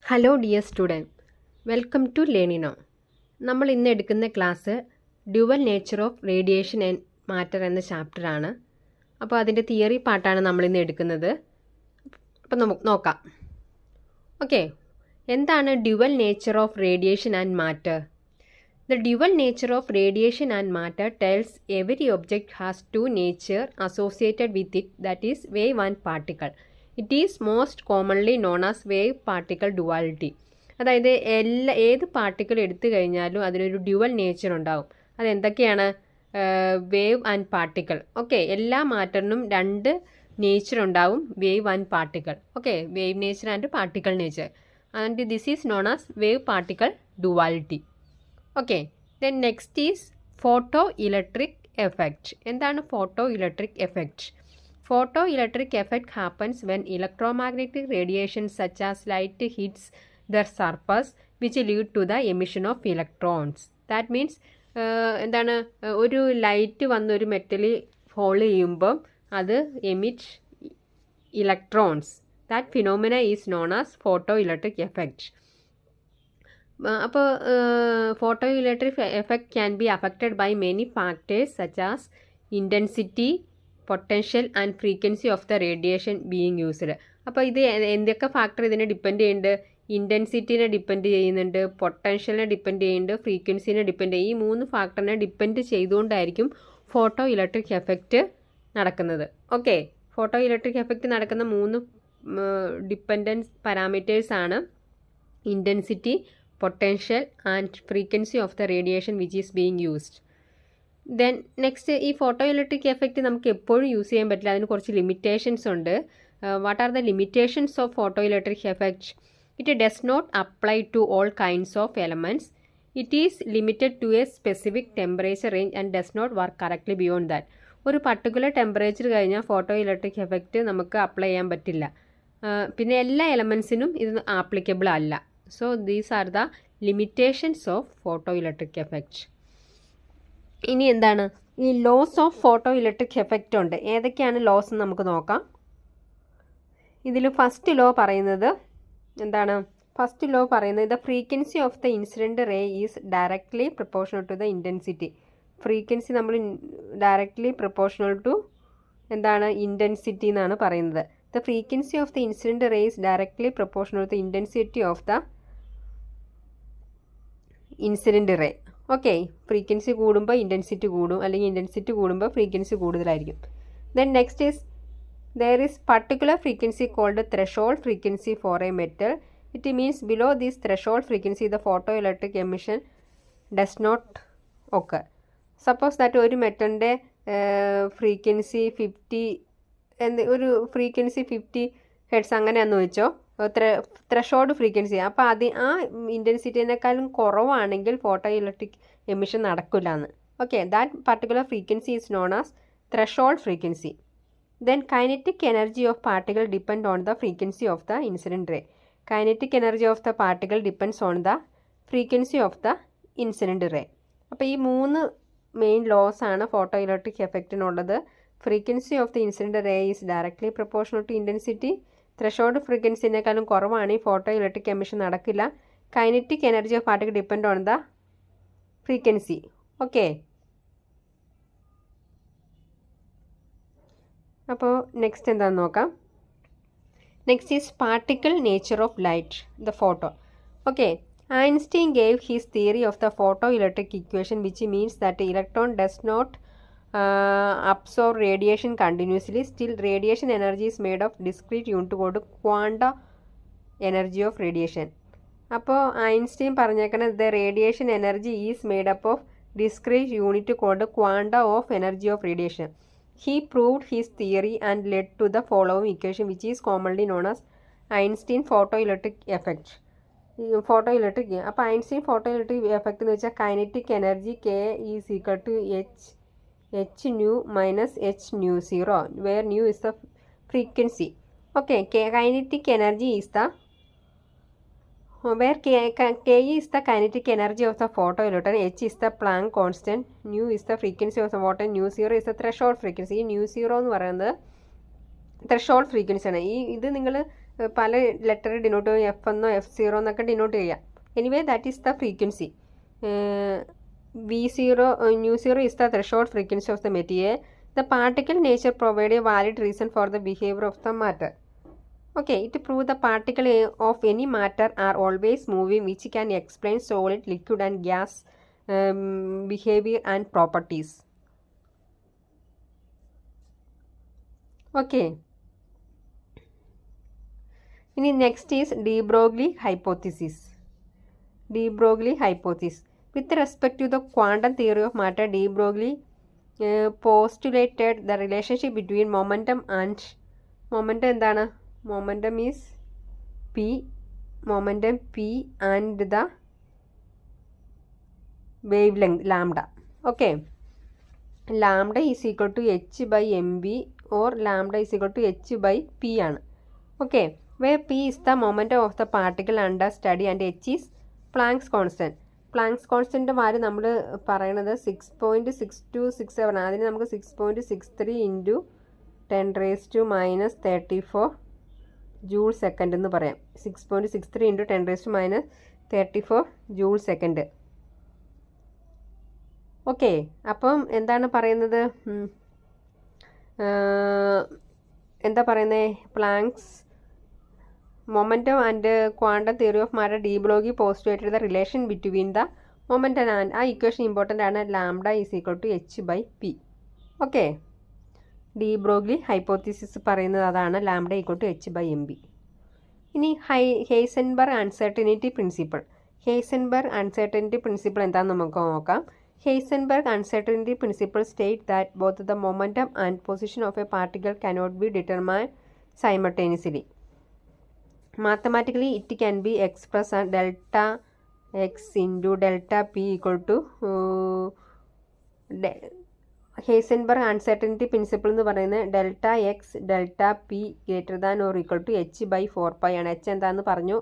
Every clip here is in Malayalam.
Hello dear student, welcome to Learnino. നമ്മൾ ഇന്ന് എടുക്കുന്ന class dual nature of radiation and matter എന്ന ചാപ്റ്ററാണ്. അപ്പോൾ അതിൻ്റെ തിയറി പാർട്ടാണ് നമ്മളിന്ന് എടുക്കുന്നത്. അപ്പോൾ നമുക്ക് നോക്കാം. ഓക്കെ, എന്താണ് dual nature of radiation and matter? The dual nature of radiation and matter tells every object has two nature associated with it, that is wave and particle. It is most commonly known as wave particle duality. അതായത് ഏത് പാർട്ടിക്കിൾ എടുത്തു കഴിഞ്ഞാലും അതിനൊരു ഡ്യുവൽ നേച്ചർ ഉണ്ടാവും. അതെന്തൊക്കെയാണ്? Wave and particle. ഓക്കെ, എല്ലാ മാറ്ററിനും രണ്ട് നേച്ചർ ഉണ്ടാവും, wave and particle. Okay, wave nature and particle nature. And this is known as wave particle duality. Okay, then next is photo electric effect. എന്താണ് photo electric effect? Photo electric effect happens when electromagnetic radiation such as light hits the surface which lead to the emission of electrons. That means എന്താണ്, ഒരു ലൈറ്റ് വന്നൊരു മെറ്റലിൽ ഫോൾ ചെയ്യുമ്പം അത് emit electrons. That phenomena is known as photo electric effect. അപ്പോൾ photo electric effect can be affected by many factors such as intensity, potential and frequency of the radiation being used. അപ്പോൾ ഇത് എന്തൊക്കെ ഫാക്ടർ ഇതിനെ ഡിപ്പെൻഡ് ചെയ്യുന്നുണ്ട്? ഇൻറ്റൻസിറ്റിനെ ഡിപ്പെൻഡ് ചെയ്യുന്നുണ്ട്, പൊട്ടൻഷ്യലിനെ ഡിപ്പെൻഡ് ചെയ്യുന്നുണ്ട്, ഫ്രീക്വൻസിനെ ഡിപ്പെൻഡ് ചെയ്യും. ഈ മൂന്ന് ഫാക്ടറിനെ ഡിപ്പെൻഡ് ചെയ്തുകൊണ്ടായിരിക്കും ഫോട്ടോ ഇലക്ട്രിക് എഫക്റ്റ് നടക്കുന്നത്. ഓക്കെ, ഫോട്ടോ ഇലക്ട്രിക് എഫക്റ്റ് നടക്കുന്ന മൂന്ന് ഡിപ്പെൻഡൻസ് പാരാമീറ്റേഴ്സ് ആണ് intensity, potential and frequency of the radiation which is being used. Then next, ഈ ഫോട്ടോ ഇലക്ട്രിക് എഫക്റ്റ് നമുക്ക് എപ്പോഴും യൂസ് ചെയ്യാൻ പറ്റില്ല, അതിന് കുറച്ച് ലിമിറ്റേഷൻസ് ഉണ്ട്. What are the limitations of photo electric effect? It does not apply to all kinds of elements. It is limited to a specific temperature range and does not work correctly beyond that. ഒരു പർട്ടിക്കുലർ ടെമ്പറേച്ചർ കഴിഞ്ഞാൽ ഫോട്ടോ ഇലക്ട്രിക് എഫക്റ്റ് നമുക്ക് അപ്ലൈ ചെയ്യാൻ പറ്റില്ല. പിന്നെ എല്ലാ എലമെൻസിനും ഇത് ആപ്ലിക്കബിൾ അല്ല. So these are the limitations of photoelectric effect. ഇനി എന്താണ്, ഈ laws of photo electric effect ഉണ്ട്. ഏതൊക്കെയാണ് ലോസ് എന്ന് നമുക്ക് നോക്കാം. ഇതിൽ ഫസ്റ്റ് ലോ പറയുന്നത് എന്താണ്? ഫസ്റ്റ് ലോ പറയുന്നത് the frequency of the incident ray is directly proportional to the intensity. Frequency നമ്മൾ ഡയറക്ട്ലി പ്രൊപ്പോർഷണൽ ടു എന്താണ്? ഇൻറ്റൻസിറ്റി എന്നാണ് പറയുന്നത്. The frequency of the incident ray is directly proportional to the intensity of the incident ray. Okay, frequency കൂടുമ്പോൾ ഇൻറ്റൻസിറ്റി കൂടും, അല്ലെങ്കിൽ ഇൻറ്റൻസിറ്റി കൂടുമ്പോൾ ഫ്രീക്വൻസി കൂടുതലായിരിക്കും. Then next is there is particular frequency called threshold frequency for a metal. It means below this threshold frequency the photo electric emission does not occur. Suppose that ഒരു മെറ്റലിൻ്റെ ഫ്രീക്വൻസി 50, ഒരു ഫ്രീക്വൻസി 50 ഹെർട്സ് അങ്ങനെയാണെന്ന് വെച്ചോ, ത്രെഷോൾഡ് ഫ്രീക്വൻസി. അപ്പോൾ ആ ഇൻറ്റൻസിറ്റിനേക്കാളും കുറവാണെങ്കിൽ ഫോട്ടോ ഇലക്ട്രിക് എമിഷൻ നടക്കില്ല എന്ന്. Okay, that particular frequency is known as threshold frequency. Then kinetic energy of particle depend on the frequency of the incident ray. Kinetic energy of the particle depends on the frequency of the incident ray. അപ്പോൾ ഈ മൂന്ന് മെയിൻ ലോസ് ആണ് ഫോട്ടോ ഇലക്ട്രിക് എഫക്റ്റിനുള്ളത്. Frequency of the incident ray is directly proportional to intensity. Threshold ഫ്രീക്വൻസിനേക്കാളും കുറവാണ് ഈ ഫോട്ടോ ഇലക്ട്രിക് എമിഷൻ നടക്കില്ല. Kinetic energy of particle depend on the frequency. Okay, അപ്പോൾ നെക്സ്റ്റ് എന്താണെന്ന് നോക്കാം. Next is particle nature of light, the photo. Okay, Einstein gave his theory of the photoelectric equation, which means that the electron does not absorb radiation continuously. Still, radiation energy is made of discrete unit called quanta energy of radiation. അപ്പോൾ ഐൻസ്റ്റീൻ പറഞ്ഞേക്കുന്നത് the radiation energy is made up of discrete unit called quanta of energy of radiation. He proved his theory and led to the following equation, which is commonly known as Einstein photoelectric effect. Photo electric. അപ്പോൾ ഐൻസ്റ്റീൻ ഫോട്ടോ ഇലക്ട്രിക് എഫക്റ്റ് എന്ന് വെച്ചാൽ kinetic energy K is equal to h nu minus h nu 0, where nu is the frequency. Okay, kinetic energy is the where K is the kinetic energy of the photo electron, H is the Planck constant, nu is the frequency of the photo, nu 0 is the threshold frequency. ഈ ന്യൂ 0 എന്ന് പറയുന്നത് ത്രെഷോൾഡ് ഫ്രീക്വൻസിയാണ്. ഇത് നിങ്ങൾ പല ലെറ്റർ ഡിനോട്ട് ചെയ്യും, F1 F0 എന്നൊക്കെ ഡിനോട്ട് ചെയ്യാം. Anyway that is the frequency. V0 nu0 is the threshold frequency of the material. The particle nature provide a valid reason for the behavior of the matter. Okay, it proves the particle of any matter are always moving, which can explain solid, liquid and gas behavior and properties. Okay. Next is de Broglie hypothesis. De Broglie hypothesis. With respect to the quantum theory of matter, de Broglie postulated the relationship between momentum and momentum is P and the wavelength lambda. Okay, lambda is equal to h by mv or lambda is equal to h by p ആണ്. Okay, where p is the momentum of the particle under study and h is Planck's constant. Planck's constant value നമ്മൾ പറയുന്നത് 6.6267 അതിന് നമുക്ക് 6.63 ഇൻറ്റു 10⁻⁻34 ജൂൾ സെക്കൻഡ് എന്ന് പറയാം. 6.63 ഇൻറ്റു 10⁻⁻34 ജൂൾ സെക്കൻഡ്. ഓക്കെ, അപ്പം എന്താണ് പറയുന്നത്, എന്താ പറയുന്നത്, planks momentum and quantum theory of matter, de Broglie postulated the relation between the momentum and ആ ഇക്വേഷൻ ഇമ്പോർട്ടൻ്റ് ആണ്. Lambda is equal to h by p. Okay, de Broglie hypothesis പറയുന്നത് അതാണ്, lambda equal to h by mb. ഇനി Heisenberg uncertainty principle. Heisenberg uncertainty principle എന്താണെന്ന് നമുക്ക് നോക്കാം. Heisenberg uncertainty principle state that both the momentum and position of a particle cannot be determined simultaneously. Mathematically, it can be expressed as delta x into delta p equal to Heisenberg uncertainty principle എന്ന് പറയുന്നത് delta X delta P greater than or equal to h by 4π ആണ്. h എന്താണെന്ന് പറഞ്ഞു,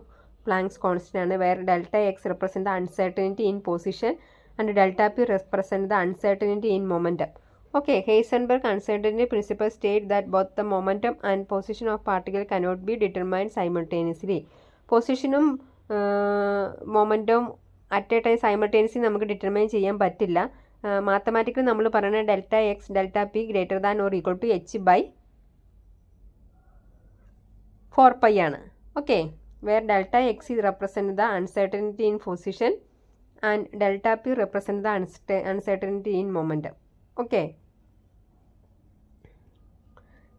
പ്ലാങ്ക്സ് കോൺസ്റ്റന്റ് ആണ്. Where delta x represent the uncertainty in position and delta p represent the uncertainty in momentum. Okay, Heisenberg uncertainty principle state that both the momentum and position of particle cannot be determined simultaneously. പൊസിഷനും മൊമെൻറ്റവും അറ്റ് എ ടൈം സൈമൾട്ടേനിയസ്ലി നമുക്ക് ഡിറ്റർമൈൻ ചെയ്യാൻ പറ്റില്ല. മാത്തമാറ്റിക്കലി നമ്മൾ പറയുന്നത് delta X delta P greater than or equal to h by 4π ആണ്. Okay, where delta X is represent the uncertainty in position and delta p represent the uncertainty in momentum. Okay,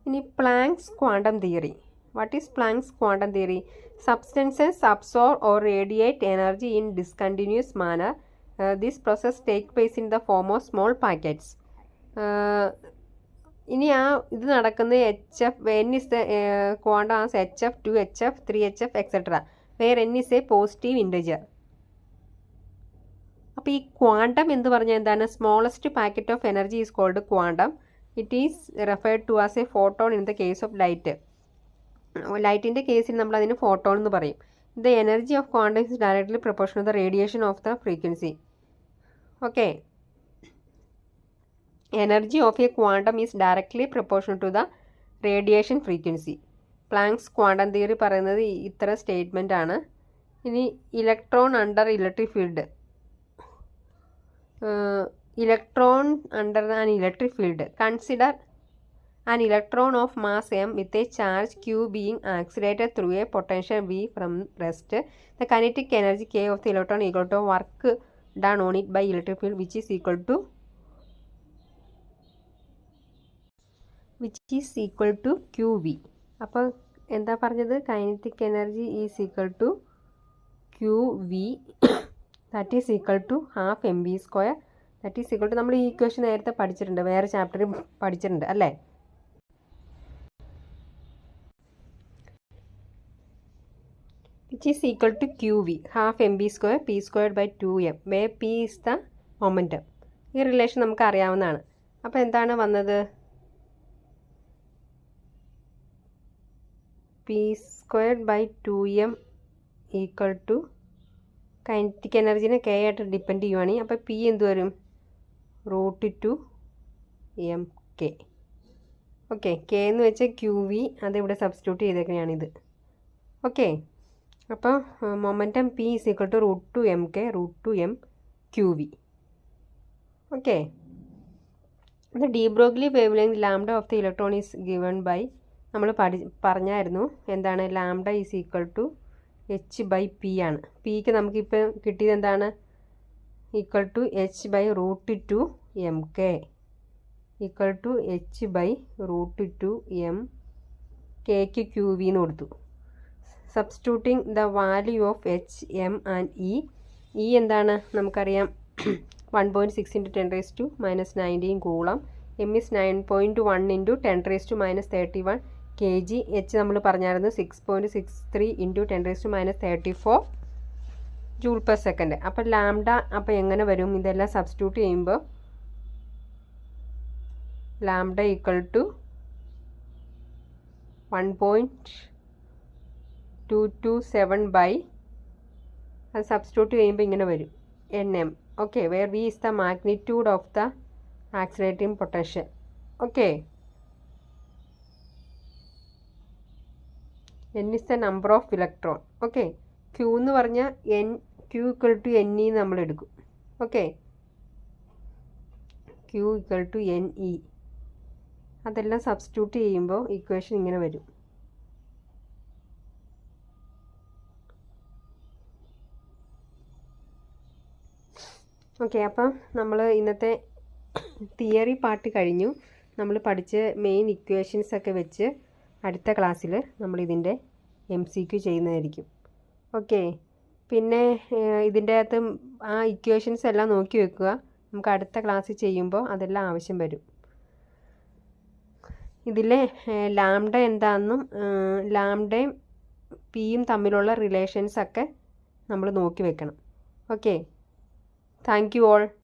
ഇനി Planck's quantum theory. What is Planck's quantum theory? Substances absorb or radiate energy in discontinuous manner. This process take place in the form of small packets. ഇനി ഇത് നടക്കുന്ന HF, n is the quantum as HF, 2HF, 3HF, etc. where n is a positive integer. അപ്പോൾ ഈ ക്വാണ്ടം എന്ന് പറഞ്ഞാൽ എന്താണ്? Smallest packet of energy is called quantum. It is referred to as a photon in the case of light. ലൈറ്റിൻ്റെ കേസിൽ നമ്മൾ അതിന് ഫോട്ടോൺ എന്ന് പറയും. The energy of quantum is directly proportional to the radiation of the frequency. Okay, energy of a quantum is directly proportional to the radiation frequency. Planck's quantum theory പറയുന്നത് ഇത്ര സ്റ്റേറ്റ്മെൻ്റ് ആണ്. ഇനി electron under electric field. Electron under an electric field. Consider an electron of mass m with a charge q being accelerated through a potential v from rest. The kinetic energy k of the electron equal to work done on it by electric field which is equal to qv. അപ്പോൾ എന്താ പറഞ്ഞത്? kinetic energy is equal to qv, that is equal to half mv square, that is equal to, നമ്മൾ ഈ ഇക്വേഷൻ നേരത്തെ പഠിച്ചിട്ടുണ്ട്, വേറെ ചാപ്റ്ററിൽ പഠിച്ചിട്ടുണ്ട് അല്ലേ? which is equal to qv, half mv square p squared by 2m, where p is the momentum. ഈ റിലേഷൻ നമുക്ക് അറിയാവുന്നതാണ്. അപ്പോൾ എന്താണ് വന്നത്? p squared by 2m equal to kinetic എനർജിനെ k ആയിട്ട് ഡിപ്പെൻഡ് ചെയ്യുവാണെങ്കിൽ അപ്പോൾ p എന്ത് വരും? √2mk. ഓക്കെ, k എന്ന് വെച്ചാൽ qv, അതിവിടെ സബ്സ്റ്റിറ്റ്യൂട്ട് ചെയ്തേക്കുന്നതാണിത്. ഓക്കെ, അപ്പോൾ momentum p is equal to √2mk √2m okay. The de Broglie wavelength lambda of the electron is given by നമ്മൾ പറഞ്ഞായിരുന്നു എന്താണ്, lambda is equal to h/p ആണ്. പിക്ക് നമുക്കിപ്പോൾ കിട്ടിയത് എന്താണ്, equal to h/√2mk equal to h/√2m കെക്ക് QV എന്ന് കൊടുത്തു. Substituting the value of h, m and e എന്താണ് നമുക്കറിയാം, 1.6 × 10⁻⁻19 coulomb, m is 9.1 × 10⁻31 kg, h നമ്മൾ പറഞ്ഞായിരുന്നു 6.63 × 10⁻34 J/s. അപ്പോൾ ലാംഡ അപ്പോൾ എങ്ങനെ വരും, ഇതെല്ലാം സബ്സ്റ്റിറ്റ്യൂട്ട് ചെയ്യുമ്പോൾ ലാംഡ ഈക്വൽ ടു 1.227 അത് സബ്സ്റ്റിറ്റ്യൂട്ട് ചെയ്യുമ്പോൾ ഇങ്ങനെ വരും nm. Okay, where V is the magnitude of the accelerating potential. Okay, n is the number of electron. Okay, q എന്ന് പറഞ്ഞാൽ q equal to ne നമ്മൾ എടുക്കും. Okay, q equal to ne അതെല്ലാം സബ്സ്റ്റിറ്റ്യൂട്ട് ചെയ്യുമ്പോൾ ഇക്വേഷൻ ഇങ്ങനെ വരും. ഓക്കെ, അപ്പം നമ്മൾ ഇന്നത്തെ തിയറി പാർട്ട് കഴിഞ്ഞു. നമ്മൾ പഠിച്ച് മെയിൻ ഇക്വേഷൻസ് ഒക്കെ വെച്ച് അടുത്ത ക്ലാസ്സിൽ നമ്മളിതിൻ്റെ MCQ ചെയ്യുന്നതായിരിക്കും. ഓക്കെ, പിന്നെ ഇതിൻ്റെ അകത്ത് ആ ഇക്വേഷൻസ് എല്ലാം നോക്കി വെക്കുക, നമുക്ക് അടുത്ത ക്ലാസ്സിൽ ചെയ്യുമ്പോൾ അതെല്ലാം ആവശ്യം വരും. ഇതിലെ ലാംഡ എന്താണെന്നും ലാംഡയും പിയും തമ്മിലുള്ള റിലേഷൻസൊക്കെ നമ്മൾ നോക്കി വെക്കണം. Okay, thank you all.